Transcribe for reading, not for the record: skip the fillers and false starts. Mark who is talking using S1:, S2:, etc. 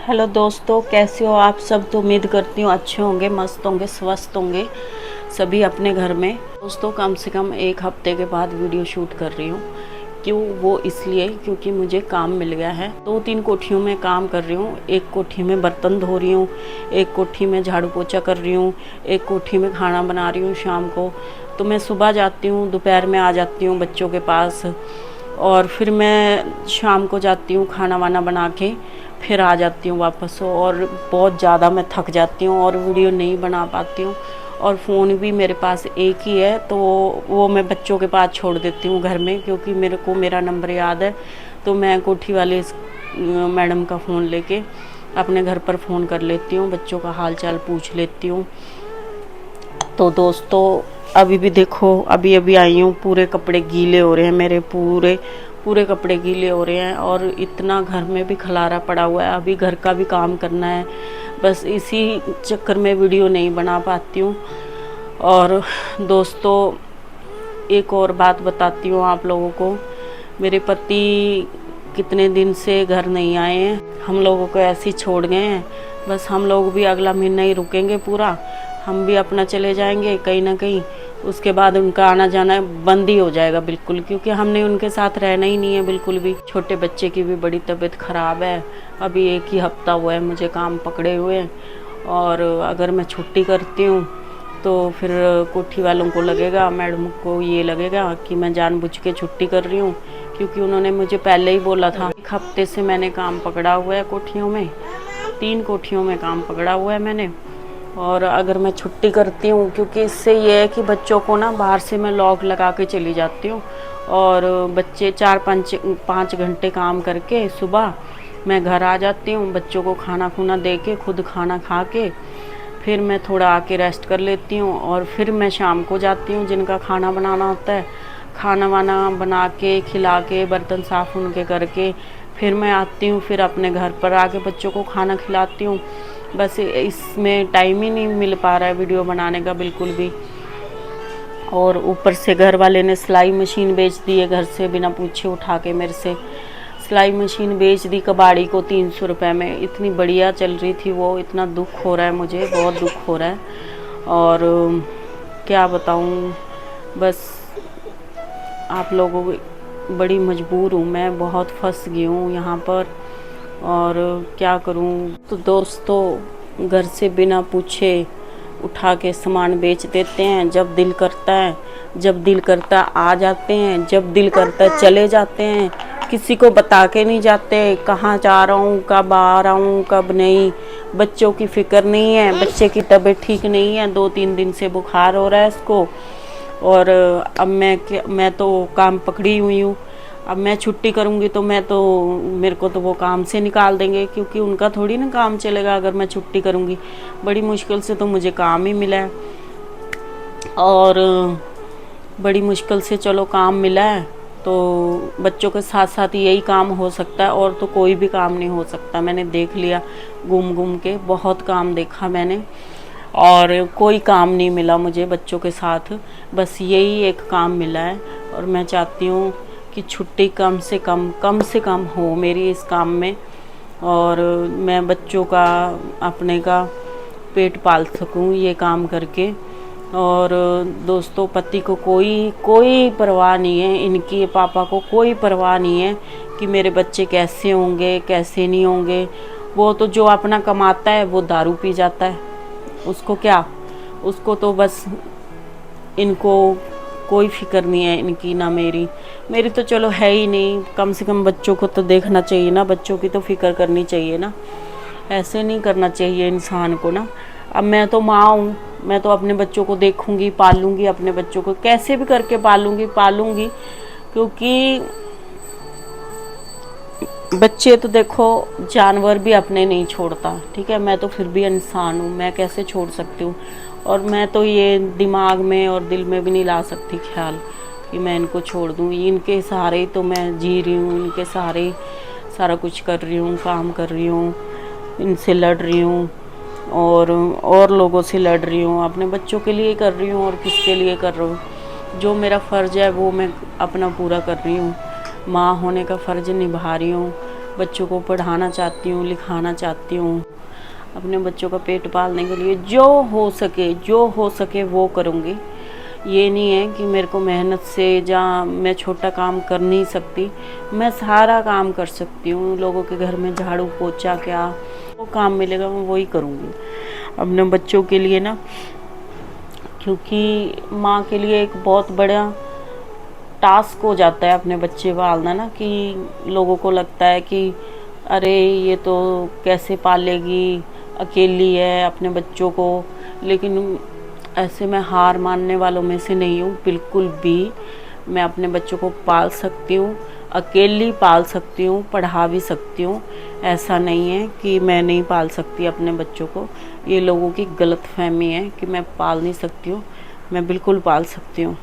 S1: Hello दोस्तों, कैसे हो आप सब। तो उम्मीद करती हूँ अच्छे होंगे, मस्त होंगे, स्वस्थ होंगे सभी अपने घर में। दोस्तों कम से कम एक हफ्ते के बाद वीडियो शूट कर रही हूँ। क्यों? वो इसलिए क्योंकि मुझे काम मिल गया है। 2-3 कोठियों में काम कर रही हूँ। एक कोठी में बर्तन धो रही हूँ, एक कोठी में झाड़ू पोछा कर रही हूँ, एक कोठी में खाना बना रही हूँ शाम को। तो मैं सुबह जाती हूँ, दोपहर में आ जाती हूँ बच्चों के पास, और फिर मैं शाम को जाती हूँ खाना वाना बना के, फिर आ जाती हूँ वापस। और बहुत ज़्यादा मैं थक जाती हूँ और वीडियो नहीं बना पाती हूँ। और फ़ोन भी मेरे पास एक ही है, तो वो मैं बच्चों के पास छोड़ देती हूँ घर में, क्योंकि मेरे को मेरा नंबर याद है। तो मैं कोठी वाले मैडम का फ़ोन लेके अपने घर पर फ़ोन कर लेती हूँ, बच्चों का हाल चाल पूछ लेती हूँ। तो दोस्तों अभी भी देखो, अभी अभी आई हूँ, पूरे कपड़े गीले हो रहे हैं मेरे, पूरे पूरे कपड़े गीले हो रहे हैं। और इतना घर में भी खलारा पड़ा हुआ है, अभी घर का भी काम करना है। बस इसी चक्कर में वीडियो नहीं बना पाती हूँ। और दोस्तों एक और बात बताती हूँ आप लोगों को। मेरे पति कितने दिन से घर नहीं आए हैं, हम लोगों को ऐसे ही छोड़ गए हैं। बस हम लोग भी अगला महीना ही रुकेंगे पूरा, हम भी अपना चले जाएंगे कहीं ना कहीं। उसके बाद उनका आना जाना बंद ही हो जाएगा बिल्कुल, क्योंकि हमने उनके साथ रहना ही नहीं है बिल्कुल भी। छोटे बच्चे की भी बड़ी तबीयत ख़राब है, अभी 1 ही हफ्ता हुआ है मुझे काम पकड़े हुए। और अगर मैं छुट्टी करती हूँ तो फिर कोठी वालों को लगेगा, मैडम को ये लगेगा कि मैं जानबूझ के छुट्टी कर रही हूँ, क्योंकि उन्होंने मुझे पहले ही बोला था। 1 हफ्ते से मैंने काम पकड़ा हुआ है कोठियों में, 3 कोठियों में काम पकड़ा हुआ है मैंने। और अगर मैं छुट्टी करती हूँ, क्योंकि इससे ये है कि बच्चों को ना बाहर से मैं लॉक लगा के चली जाती हूँ, और बच्चे 4-5 घंटे काम करके सुबह मैं घर आ जाती हूँ, बच्चों को खाना खुना दे के, खुद खाना खा के फिर मैं थोड़ा आके रेस्ट कर लेती हूँ। और फिर मैं शाम को जाती हूँ, जिनका खाना बनाना होता है, खाना वाना बना के खिला के बर्तन साफ़ उनके करके फिर मैं आती हूँ, फिर अपने घर पर आके बच्चों को खाना खिलाती हूँ। बस इसमें टाइम ही नहीं मिल पा रहा है वीडियो बनाने का बिल्कुल भी। और ऊपर से घर वाले ने सिलाई मशीन बेच दी है, घर से बिना पूछे उठा के मेरे से सिलाई मशीन बेच दी कबाड़ी को 300 रुपये में। इतनी बढ़िया चल रही थी वो, इतना दुख हो रहा है मुझे, बहुत दुख हो रहा है। और क्या बताऊँ, बस आप लोगों को बड़ी मजबूर हूँ मैं, बहुत फंस गई हूँ यहाँ पर, और क्या करूँ। तो दोस्तों घर से बिना पूछे उठा के सामान बेच देते हैं, जब दिल करता है, जब दिल करता आ जाते हैं, जब दिल करता है चले जाते हैं, किसी को बता के नहीं जाते कहाँ जा रहा हूँ, कब आ रहा हूँ, कब नहीं। बच्चों की फ़िक्र नहीं है, बच्चे की तबीयत ठीक नहीं है, 2-3 दिन से बुखार हो रहा है इसको। और अब मैं तो काम पकड़ी हुई हूँ। अब मैं छुट्टी करूँगी तो मेरे को तो वो काम से निकाल देंगे, क्योंकि उनका थोड़ी ना काम चलेगा अगर मैं छुट्टी करूँगी। बड़ी मुश्किल से तो मुझे काम ही मिला है, और बड़ी मुश्किल से चलो काम मिला है। तो बच्चों के साथ साथ यही काम हो सकता है, और तो कोई भी काम नहीं हो सकता। मैंने देख लिया घूम घूम के, बहुत काम देखा मैंने, और कोई काम नहीं मिला मुझे बच्चों के साथ। बस यही एक काम मिला है, और मैं चाहती हूँ कि छुट्टी कम से कम हो मेरी इस काम में, और मैं बच्चों का, अपने का पेट पाल सकूँ ये काम करके। और दोस्तों पति को कोई परवाह नहीं है, इनकी पापा को कोई परवाह नहीं है कि मेरे बच्चे कैसे होंगे कैसे नहीं होंगे। वो तो जो अपना कमाता है वो दारू पी जाता है, उसको क्या, उसको तो बस, इनको कोई फिक्र नहीं है इनकी, ना मेरी तो चलो है ही नहीं। कम से कम बच्चों को तो देखना चाहिए ना, बच्चों की तो फिक्र करनी चाहिए ना, ऐसे नहीं करना चाहिए इंसान को ना। अब मैं तो माँ हूँ, मैं तो अपने बच्चों को देखूँगी, पालूँगी, अपने बच्चों को कैसे भी करके पालूँगी, क्योंकि बच्चे तो देखो जानवर भी अपने नहीं छोड़ता, ठीक है। मैं तो फिर भी इंसान हूँ, मैं कैसे छोड़ सकती हूँ। और मैं तो ये दिमाग में और दिल में भी नहीं ला सकती ख्याल कि मैं इनको छोड़ दूँ। इनके सहारे ही तो मैं जी रही हूँ, इनके सहारे ही सारा कुछ कर रही हूँ, काम कर रही हूँ, इनसे लड़ रही हूँ, और लोगों से लड़ रही हूँ। अपने बच्चों के लिए कर रही हूँ, और किसके लिए कर रही हूँ। जो मेरा फ़र्ज़ है वो मैं अपना पूरा कर रही हूँ, माँ होने का फ़र्ज़ निभा रही हूँ। बच्चों को पढ़ाना चाहती हूँ, लिखाना चाहती हूँ। अपने बच्चों का पेट पालने के लिए जो हो सके वो करूँगी। ये नहीं है कि मेरे को मेहनत से या मैं छोटा काम कर नहीं सकती, मैं सारा काम कर सकती हूँ। लोगों के घर में झाड़ू पोछा क्या वो काम मिलेगा मैं वही करूँगी अपने बच्चों के लिए ना, क्योंकि माँ के लिए एक बहुत बड़ा टास्क हो जाता है अपने बच्चे पालना ना, कि लोगों को लगता है कि अरे ये तो कैसे पालेगी, अकेली है अपने बच्चों को। लेकिन ऐसे मैं हार मानने वालों में से नहीं हूँ बिल्कुल भी। मैं अपने बच्चों को पाल सकती हूँ, अकेली पाल सकती हूँ, पढ़ा भी सकती हूँ। ऐसा नहीं है कि मैं नहीं पाल सकती अपने बच्चों को। ये लोगों की गलतफहमी है कि मैं पाल नहीं सकती हूँ, मैं बिल्कुल पाल सकती हूँ।